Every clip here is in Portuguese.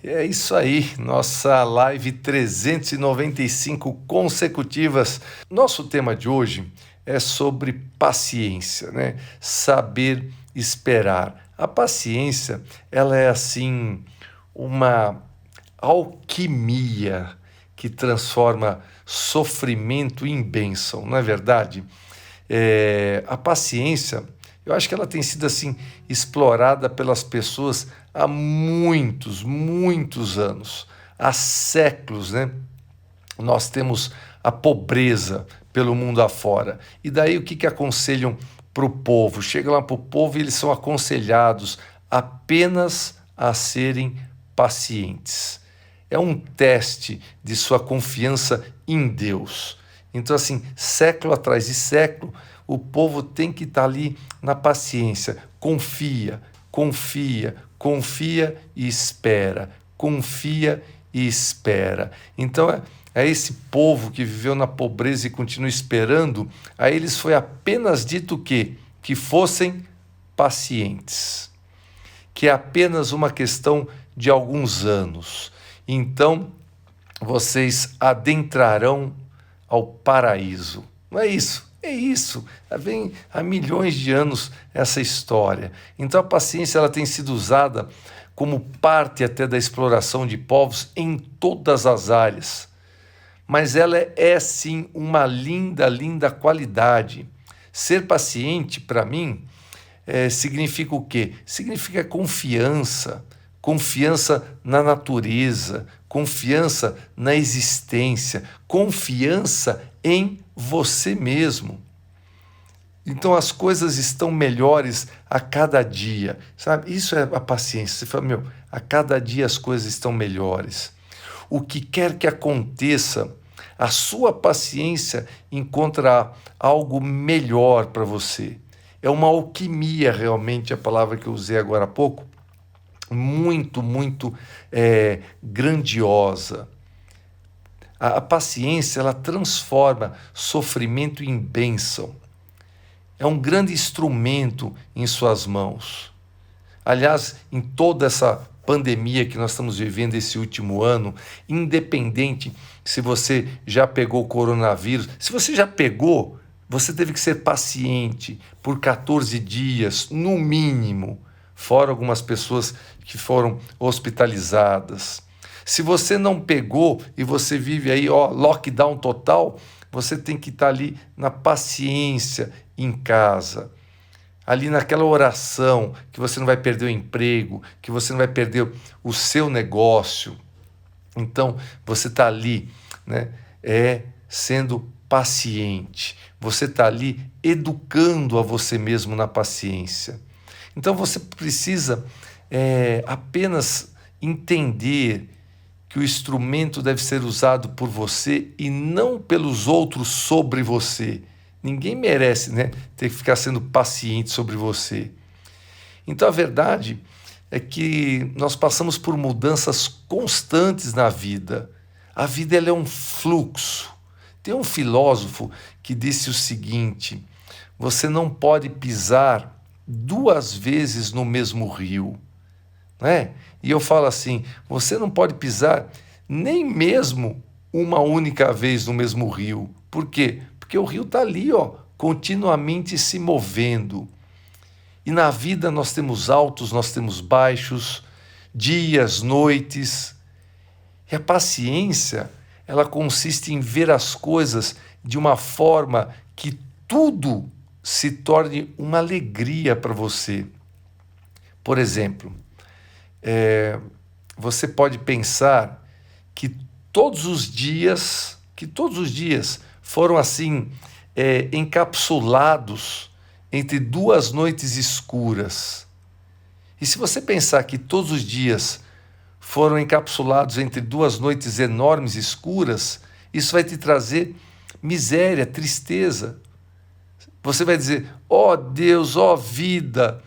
É isso aí, nossa live 395 consecutivas. Nosso tema de hoje é sobre paciência, né? Saber esperar. A paciência, ela é assim uma alquimia que transforma sofrimento em bênção, não é verdade? A paciência, eu acho que ela tem sido assim explorada pelas pessoas há muitos, muitos anos, há séculos, né? Nós temos a pobreza pelo mundo afora. E daí o que aconselham para o povo? Chega lá para o povo e eles são aconselhados apenas a serem pacientes. É um teste de sua confiança em Deus. Então, assim, século atrás de século, o povo tem que estar ali na paciência. Confia, confia, confia e espera. Confia e espera. Então, é esse povo que viveu na pobreza e continua esperando, a eles foi apenas dito o quê? Que fossem pacientes, que é apenas uma questão de alguns anos. Então, vocês adentrarão ao paraíso. Não é isso? É isso. Vem há milhões de anos essa história. Então a paciência ela tem sido usada como parte até da exploração de povos em todas as áreas. Mas ela é sim uma linda, linda qualidade. Ser paciente, para mim, significa o quê? Significa confiança, confiança na natureza, confiança na existência, confiança em você mesmo. Então as coisas estão melhores a cada dia, sabe? Isso é a paciência. Você fala, a cada dia as coisas estão melhores. O que quer que aconteça, a sua paciência encontra algo melhor para você. É uma alquimia, realmente, a palavra que eu usei agora há pouco, muito, muito grandiosa. A paciência, ela transforma sofrimento em bênção. É um grande instrumento em suas mãos. Aliás, em toda essa pandemia que nós estamos vivendo esse último ano, independente se você já pegou o coronavírus, se você já pegou, você teve que ser paciente por 14 dias, no mínimo, fora algumas pessoas que foram hospitalizadas. Se você não pegou e você vive aí, lockdown total, você tem que estar ali na paciência em casa, ali naquela oração, que você não vai perder o emprego, que você não vai perder o seu negócio. Então, você está ali, né, sendo paciente. Você está ali educando a você mesmo na paciência. Então, você precisa apenas entender que o instrumento deve ser usado por você e não pelos outros sobre você. Ninguém merece, né, ter que ficar sendo paciente sobre você. Então a verdade é que nós passamos por mudanças constantes na vida. A vida ela é um fluxo. Tem um filósofo que disse o seguinte: você não pode pisar duas vezes no mesmo rio, né? E eu falo assim, você não pode pisar nem mesmo uma única vez no mesmo rio. Por quê? Porque o rio está ali, continuamente se movendo. E na vida nós temos altos, nós temos baixos, dias, noites. E a paciência, ela consiste em ver as coisas de uma forma que tudo se torne uma alegria para você. Por exemplo, você pode pensar que todos os dias foram assim encapsulados entre duas noites escuras. E se você pensar que todos os dias foram encapsulados entre duas noites enormes escuras, isso vai te trazer miséria, tristeza. Você vai dizer, Deus, vida,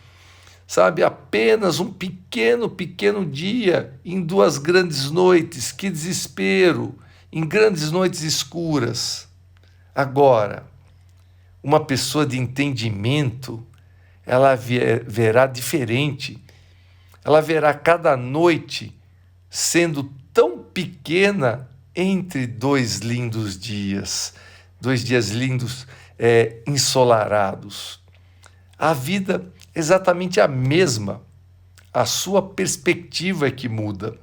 sabe, apenas um pequeno, pequeno dia em duas grandes noites, que desespero, em grandes noites escuras. Agora, uma pessoa de entendimento, ela verá diferente. Ela verá cada noite sendo tão pequena entre dois dias lindos, ensolarados. A vida é exatamente a mesma, a sua perspectiva é que muda.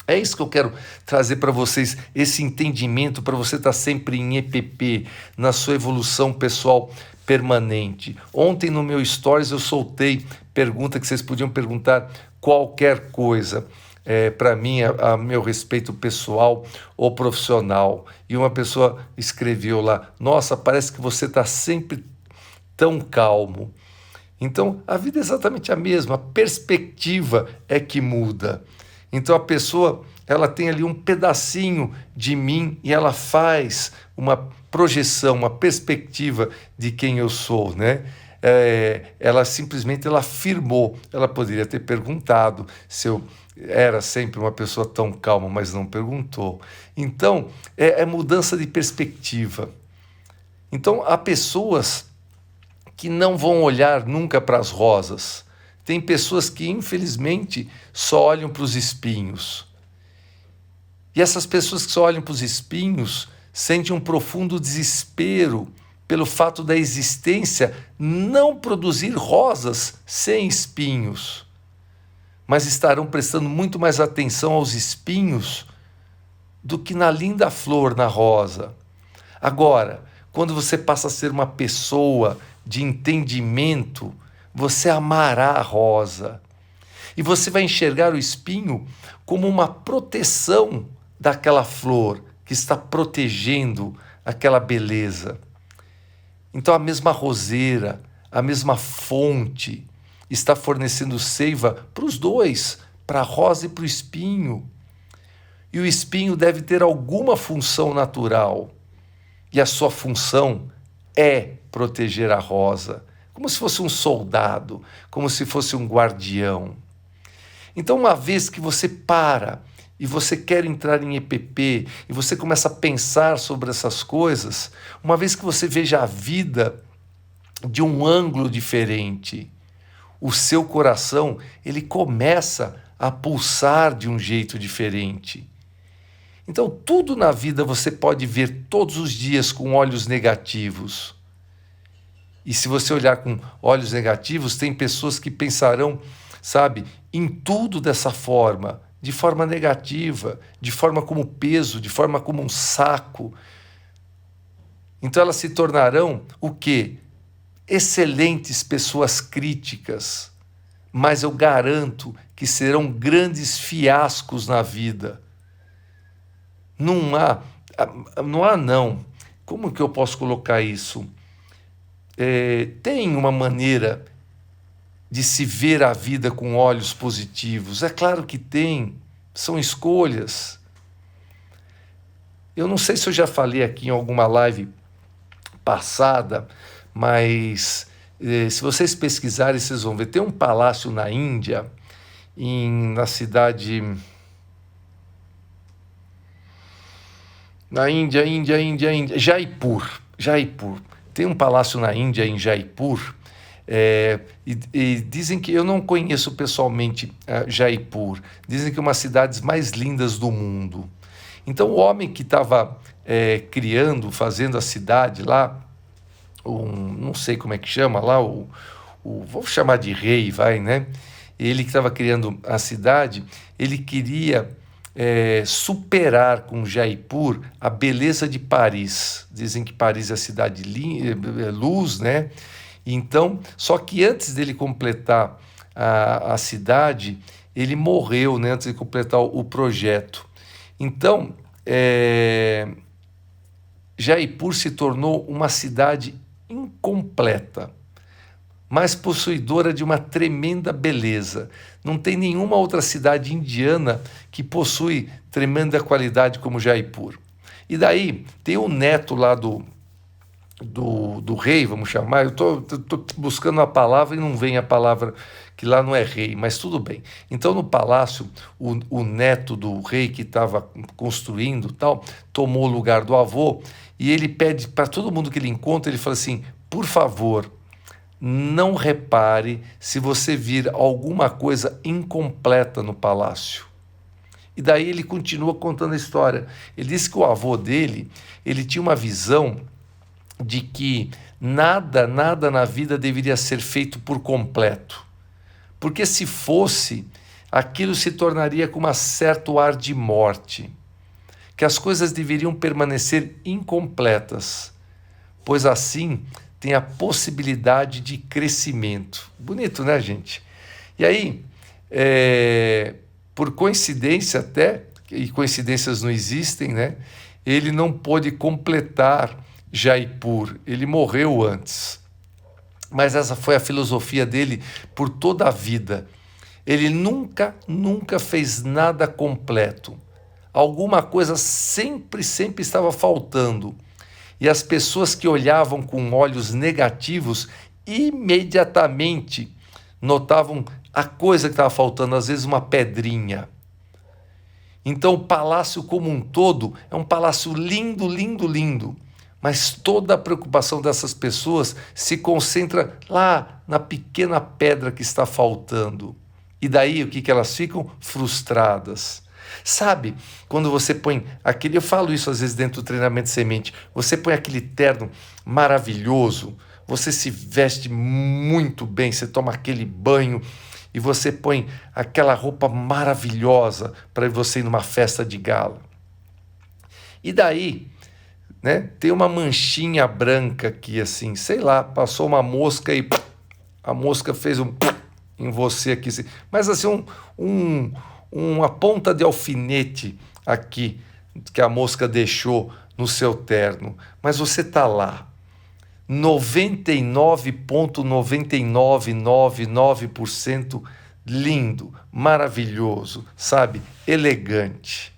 É isso que eu quero trazer para vocês, esse entendimento, para você estar sempre em EPP, na sua evolução pessoal permanente. Ontem no meu Stories eu soltei pergunta que vocês podiam perguntar qualquer coisa para mim, a meu respeito pessoal ou profissional. E uma pessoa escreveu lá, nossa, parece que você está sempre tão calmo. Então, a vida é exatamente a mesma, a perspectiva é que muda. Então, a pessoa, ela tem ali um pedacinho de mim e ela faz uma projeção, uma perspectiva de quem eu sou, né? Ela simplesmente afirmou, ela poderia ter perguntado se eu era sempre uma pessoa tão calma, mas não perguntou. Então, é mudança de perspectiva. Então, há pessoas que não vão olhar nunca para as rosas. Tem pessoas que, infelizmente, só olham para os espinhos. E essas pessoas que só olham para os espinhos sentem um profundo desespero pelo fato da existência não produzir rosas sem espinhos, mas estarão prestando muito mais atenção aos espinhos do que na linda flor, na rosa. Agora, quando você passa a ser uma pessoa de entendimento, você amará a rosa. E você vai enxergar o espinho como uma proteção daquela flor que está protegendo aquela beleza. Então a mesma roseira, a mesma fonte, está fornecendo seiva para os dois, para a rosa e para o espinho. E o espinho deve ter alguma função natural. E a sua função é proteger a rosa, como se fosse um soldado, como se fosse um guardião. Então, uma vez que você para e você quer entrar em EPP e você começa a pensar sobre essas coisas, uma vez que você veja a vida de um ângulo diferente, o seu coração, ele começa a pulsar de um jeito diferente. Então, tudo na vida você pode ver todos os dias com olhos negativos. E se você olhar com olhos negativos, tem pessoas que pensarão, sabe, em tudo dessa forma, de forma negativa, de forma como peso, de forma como um saco. Então elas se tornarão o quê? Excelentes pessoas críticas, mas eu garanto que serão grandes fiascos na vida. Não há, não. Como que eu posso colocar isso? Tem uma maneira de se ver a vida com olhos positivos. É claro que tem, são escolhas. Eu não sei se eu já falei aqui em alguma live passada, mas se vocês pesquisarem, vocês vão ver. Tem um palácio na Índia, na cidade... Na Índia, Jaipur. Tem um palácio na Índia, em Jaipur, e dizem que, eu não conheço pessoalmente Jaipur, dizem que é uma das cidades mais lindas do mundo. Então o homem que estava fazendo a cidade lá, não sei como é que chama lá, vou chamar de rei, vai, né? Ele que estava criando a cidade, ele queria superar com Jaipur a beleza de Paris. Dizem que Paris é a cidade luz, né? Então, só que antes dele completar a cidade, ele morreu, né? Antes de completar o projeto. Então, Jaipur se tornou uma cidade incompleta, mas possuidora de uma tremenda beleza. Não tem nenhuma outra cidade indiana que possui tremenda qualidade como Jaipur. E daí tem o neto lá do rei, vamos chamar. Eu estou buscando a palavra e não vem a palavra, que lá não é rei, mas tudo bem. Então no palácio, o neto do rei que estava construindo tal, tomou o lugar do avô, e ele pede para todo mundo que ele encontra, ele fala assim, por favor, não repare se você vir alguma coisa incompleta no palácio. E daí ele continua contando a história. Ele disse que o avô dele, ele tinha uma visão de que nada na vida deveria ser feito por completo. Porque se fosse, aquilo se tornaria com um certo ar de morte. Que as coisas deveriam permanecer incompletas, pois assim tem a possibilidade de crescimento. Bonito, né, gente? E aí, por coincidência até, e coincidências não existem, né? Ele não pôde completar Jaipur, ele morreu antes. Mas essa foi a filosofia dele por toda a vida. Ele nunca fez nada completo. Alguma coisa sempre estava faltando. E as pessoas que olhavam com olhos negativos imediatamente notavam a coisa que estava faltando, às vezes uma pedrinha. Então o palácio como um todo é um palácio lindo, mas toda a preocupação dessas pessoas se concentra lá na pequena pedra que está faltando. E daí o que elas ficam? Frustradas. Sabe, quando você põe aquele, eu falo isso às vezes dentro do treinamento semente, você põe aquele terno maravilhoso, você se veste muito bem, você toma aquele banho e você põe aquela roupa maravilhosa para você ir numa festa de gala. E daí, né, tem uma manchinha branca aqui assim, sei lá, passou uma mosca e a mosca fez em você aqui, mas assim uma ponta de alfinete aqui que a mosca deixou no seu terno, mas você está lá, 99,99999% lindo, maravilhoso, sabe? Elegante.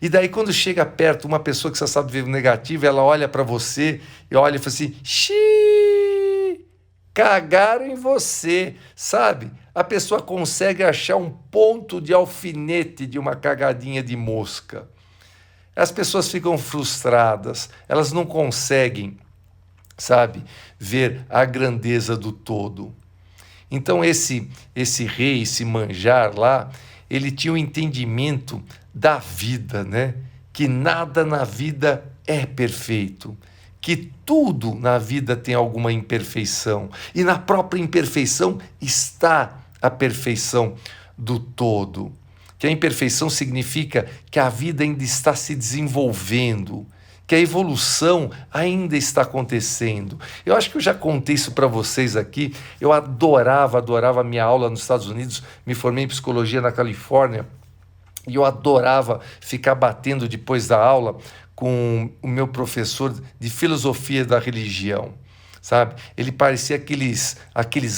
E daí quando chega perto uma pessoa que você sabe ver o negativo, ela olha para você e olha e fala assim, xiii, cagaram em você, sabe? A pessoa consegue achar um ponto de alfinete de uma cagadinha de mosca. As pessoas ficam frustradas, elas não conseguem, sabe, ver a grandeza do todo. Então esse rei, esse manjar lá, ele tinha um entendimento da vida, né? Que nada na vida é perfeito, que tudo na vida tem alguma imperfeição, e na própria imperfeição está a perfeição do todo. Que a imperfeição significa que a vida ainda está se desenvolvendo, que a evolução ainda está acontecendo. Eu acho que eu já contei isso para vocês aqui. Eu adorava a minha aula nos Estados Unidos, me formei em psicologia na Califórnia, e eu adorava ficar batendo depois da aula com o meu professor de filosofia da religião, sabe? Ele parecia aqueles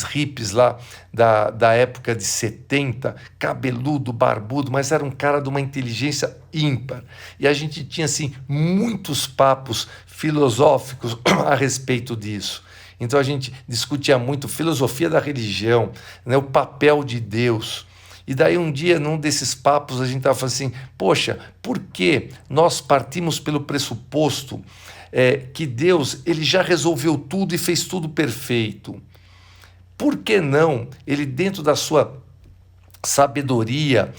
hippies lá da época de 70, cabeludo, barbudo, mas era um cara de uma inteligência ímpar. E a gente tinha, assim, muitos papos filosóficos a respeito disso. Então a gente discutia muito filosofia da religião, né, o papel de Deus. E daí um dia, num desses papos, a gente estava falando assim, poxa, por que nós partimos pelo pressuposto que Deus ele já resolveu tudo e fez tudo perfeito? Por que não ele, dentro da sua sabedoria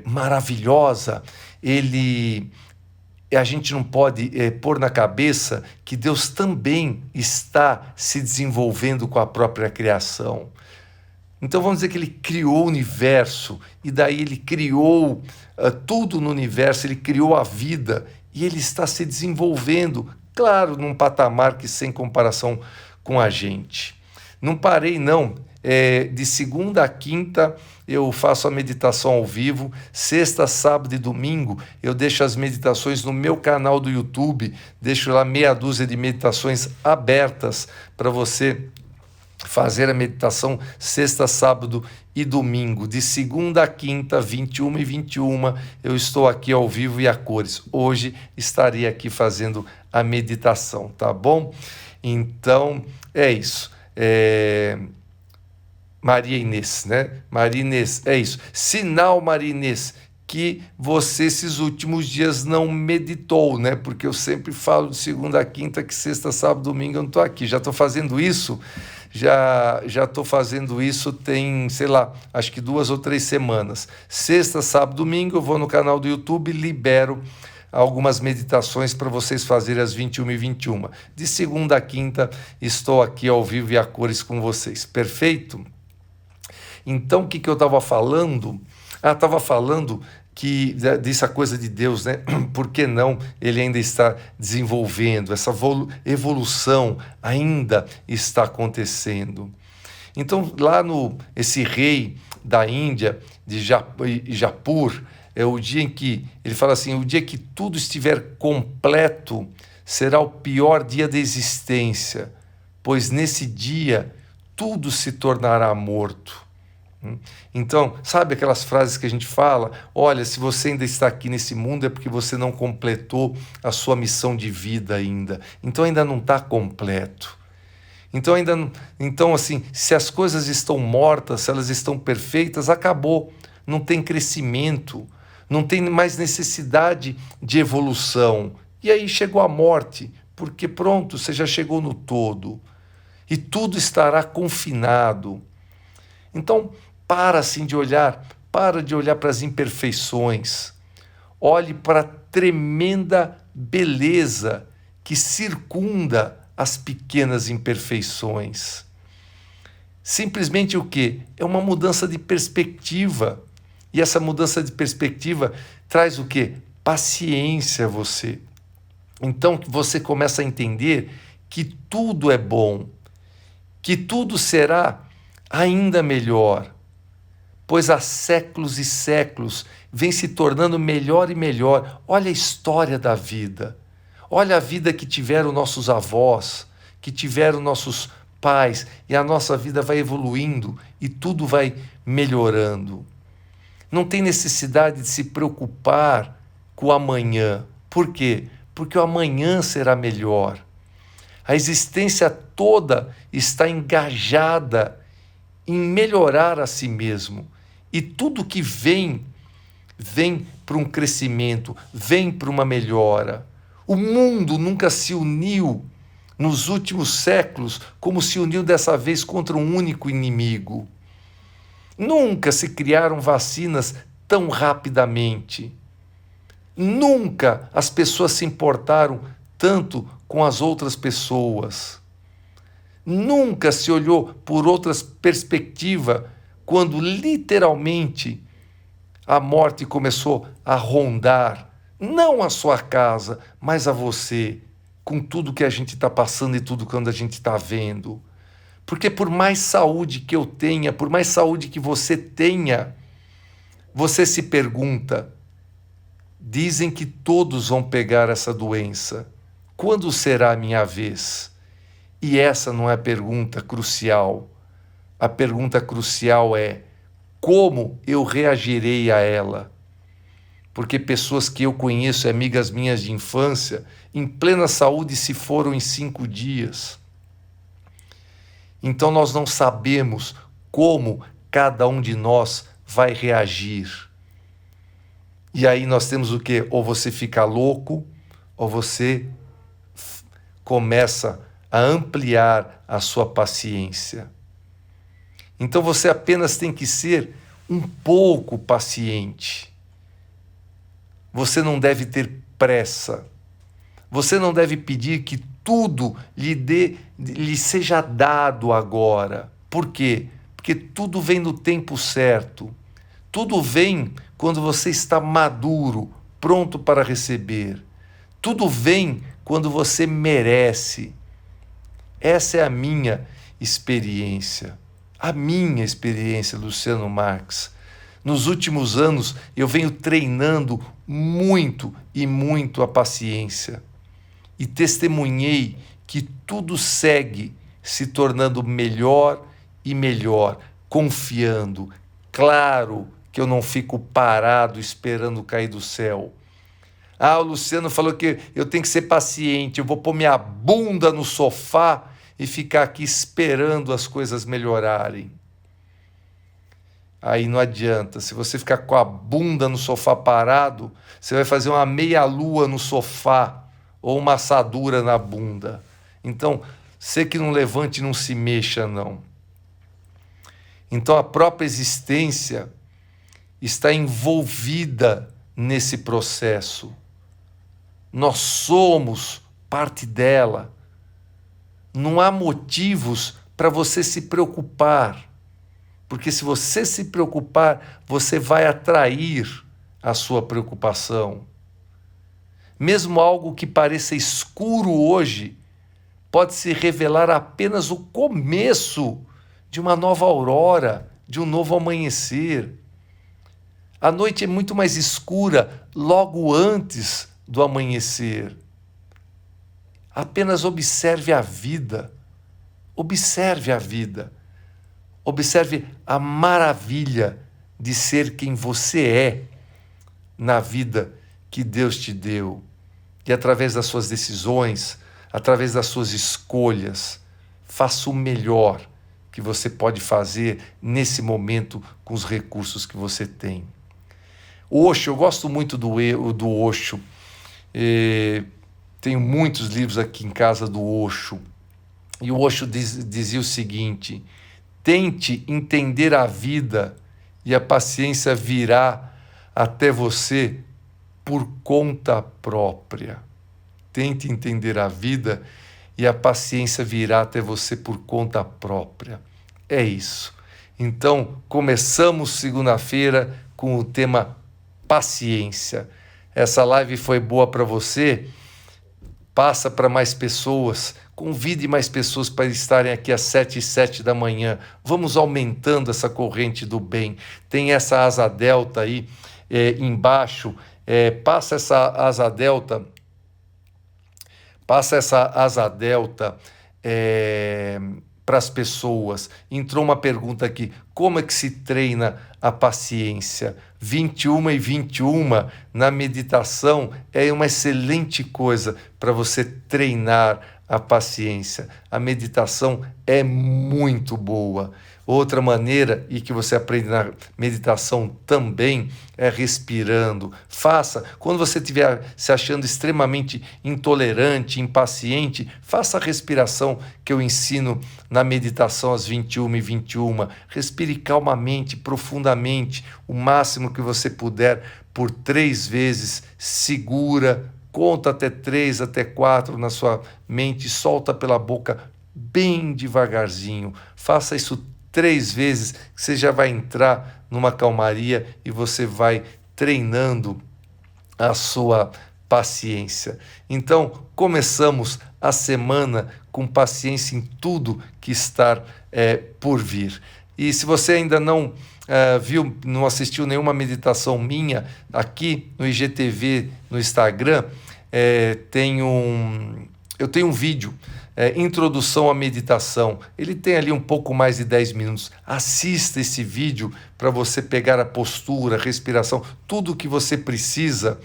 maravilhosa, a gente não pode pôr na cabeça que Deus também está se desenvolvendo com a própria criação? Então vamos dizer que ele criou o universo, e daí ele criou tudo no universo, ele criou a vida, e ele está se desenvolvendo, claro, num patamar que sem comparação com a gente. Não parei, não. De segunda a quinta eu faço a meditação ao vivo, sexta, sábado e domingo eu deixo as meditações no meu canal do YouTube, deixo lá meia dúzia de meditações abertas para você fazer a meditação sexta, sábado e domingo, de segunda a quinta, 21h21, eu estou aqui ao vivo e a cores. Hoje estarei aqui fazendo a meditação, tá bom? Então, é isso. Maria Inês, né? Maria Inês, é isso. Sinal, Maria Inês, que você esses últimos dias não meditou, né? Porque eu sempre falo de segunda a quinta, que sexta, sábado, domingo eu não estou aqui. Já estou fazendo isso já estou fazendo isso tem, sei lá, acho que 2 ou 3 semanas. Sexta, sábado, domingo, eu vou no canal do YouTube e libero algumas meditações para vocês fazerem às 21h21. De segunda a quinta, estou aqui ao vivo e a cores com vocês. Perfeito? Então, o que eu estava falando? Estava falando que dessa coisa de Deus, né? Por que não ele ainda está desenvolvendo, essa evolução ainda está acontecendo. Então, lá esse rei da Índia, de Japur, é o dia em que, ele fala assim, o dia que tudo estiver completo, será o pior dia da existência, pois nesse dia tudo se tornará morto. Então, sabe aquelas frases que a gente fala? Olha, se você ainda está aqui nesse mundo é porque você não completou a sua missão de vida ainda. Então ainda não está completo. Então, assim, se as coisas estão mortas, se elas estão perfeitas, acabou. Não tem crescimento, não tem mais necessidade de evolução. E aí chegou a morte, porque pronto, você já chegou no todo. E tudo estará confinado. Então, para de olhar para as imperfeições. Olhe para a tremenda beleza que circunda as pequenas imperfeições. Simplesmente o quê? É uma mudança de perspectiva. E essa mudança de perspectiva traz o quê? Paciência a você. Então você começa a entender que tudo é bom, que tudo será ainda melhor, pois há séculos e séculos vem se tornando melhor e melhor. Olha a história da vida. Olha a vida que tiveram nossos avós, que tiveram nossos pais, e a nossa vida vai evoluindo e tudo vai melhorando. Não tem necessidade de se preocupar com o amanhã. Por quê? Porque o amanhã será melhor. A existência toda está engajada em melhorar a si mesmo. E tudo que vem para um crescimento, vem para uma melhora. O mundo nunca se uniu nos últimos séculos como se uniu dessa vez contra um único inimigo. Nunca se criaram vacinas tão rapidamente. Nunca as pessoas se importaram tanto com as outras pessoas. Nunca se olhou por outras perspectivas quando literalmente a morte começou a rondar, não a sua casa, mas a você, com tudo que a gente está passando e tudo que a gente está vendo. Porque por mais saúde que eu tenha, por mais saúde que você tenha, você se pergunta, dizem que todos vão pegar essa doença. Quando será a minha vez? E essa não é a pergunta crucial. A pergunta crucial é, como eu reagirei a ela? Porque pessoas que eu conheço, amigas minhas de infância, em plena saúde se foram em 5 dias. Então nós não sabemos como cada um de nós vai reagir. E aí nós temos o quê? Ou você fica louco, ou você começa a ampliar a sua paciência. Então você apenas tem que ser um pouco paciente. Você não deve ter pressa. Você não deve pedir que tudo lhe seja dado agora. Por quê? Porque tudo vem no tempo certo. Tudo vem quando você está maduro, pronto para receber. Tudo vem quando você merece. Essa é a minha experiência. A minha experiência, Luciano Marx. Nos últimos anos, eu venho treinando muito e muito a paciência. E testemunhei que tudo segue se tornando melhor e melhor, confiando. Claro que eu não fico parado esperando cair do céu. Ah, o Luciano falou que eu tenho que ser paciente, eu vou pôr minha bunda no sofá e ficar aqui esperando as coisas melhorarem. Aí não adianta, se você ficar com a bunda no sofá parado, você vai fazer uma meia-lua no sofá ou uma assadura na bunda. Então, Você que não levante e não se mexa, não. Então a própria existência está envolvida nesse processo. Nós somos parte dela. Não há motivos para você se preocupar, porque se você se preocupar, você vai atrair a sua preocupação. Mesmo algo que pareça escuro hoje, pode se revelar apenas o começo de uma nova aurora, de um novo amanhecer. A noite é muito mais escura logo antes do amanhecer. Apenas observe a vida. Observe a vida. Observe a maravilha de ser quem você é na vida que Deus te deu. E através das suas decisões, através das suas escolhas, faça o melhor que você pode fazer nesse momento com os recursos que você tem. Osho, eu gosto muito do Osho. Tenho muitos livros aqui em casa do Osho. E o Osho dizia o seguinte: tente entender a vida e a paciência virá até você por conta própria. Tente entender a vida e a paciência virá até você por conta própria. É isso. Então, começamos segunda-feira com o tema paciência. Essa live foi boa para você? Passa para mais pessoas, convide mais pessoas para estarem aqui às 7h07 da manhã. Vamos aumentando essa corrente do bem. Tem essa asa delta aí embaixo. Passa essa asa delta para as pessoas. Entrou uma pergunta aqui: como é que se treina a paciência? 21h21 na meditação é uma excelente coisa para você treinar a paciência. A meditação é muito boa. Outra maneira, e que você aprende na meditação também, é respirando. Faça, quando você estiver se achando extremamente intolerante, impaciente, faça a respiração que eu ensino na meditação às 21h21. Respire calmamente, profundamente, o máximo que você puder, por 3 vezes, segura, conta até 3, até 4 na sua mente, solta pela boca bem devagarzinho. Faça isso 3 vezes, que você já vai entrar numa calmaria e você vai treinando a sua paciência. Então, começamos a semana com paciência em tudo que está por vir. E se você ainda não não assistiu nenhuma meditação minha, aqui no IGTV, no Instagram, eu tenho um vídeo, Introdução à Meditação. Ele tem ali um pouco mais de 10 minutos. Assista esse vídeo para você pegar a postura, a respiração, tudo o que você precisa,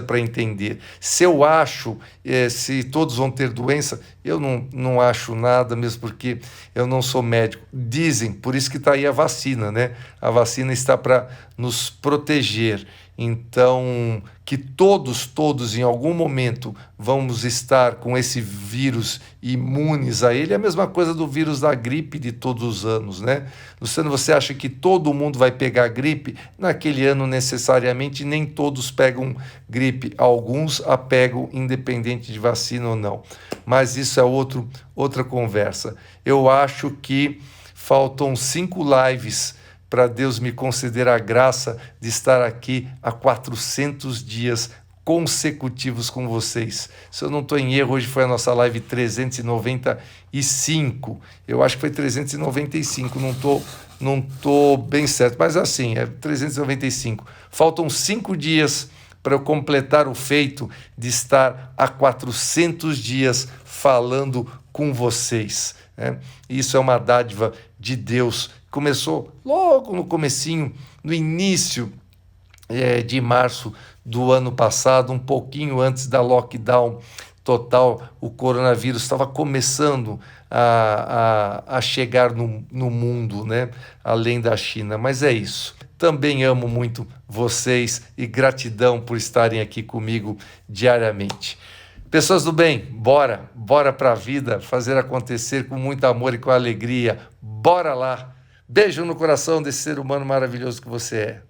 para entender. Se eu acho, se todos vão ter doença, eu não acho nada, mesmo porque eu não sou médico. Dizem, por isso que está aí a vacina, né? A vacina está para nos proteger. Então, que todos em algum momento vamos estar com esse vírus imunes a ele, é a mesma coisa do vírus da gripe de todos os anos, né? Luciano, você acha que todo mundo vai pegar gripe? Naquele ano, necessariamente, nem todos pegam gripe. Alguns a pegam, independente de vacina ou não. Mas isso é outra conversa. Eu acho que faltam 5 lives para Deus me conceder a graça de estar aqui há 400 dias consecutivos com vocês. Se eu não estou em erro, hoje foi a nossa live 395. Eu acho que foi 395, não tô bem certo, mas assim, é 395. Faltam 5 dias para eu completar o feito de estar há 400 dias falando com vocês, né? Isso é uma dádiva de Deus. Começou logo no comecinho, no início de março do ano passado, um pouquinho antes da lockdown total. O coronavírus estava começando a chegar no mundo, né? Além da China, mas é isso. Também amo muito vocês e gratidão por estarem aqui comigo diariamente. Pessoas do bem, bora para a vida, fazer acontecer com muito amor e com alegria. Bora lá. Beijo no coração desse ser humano maravilhoso que você é.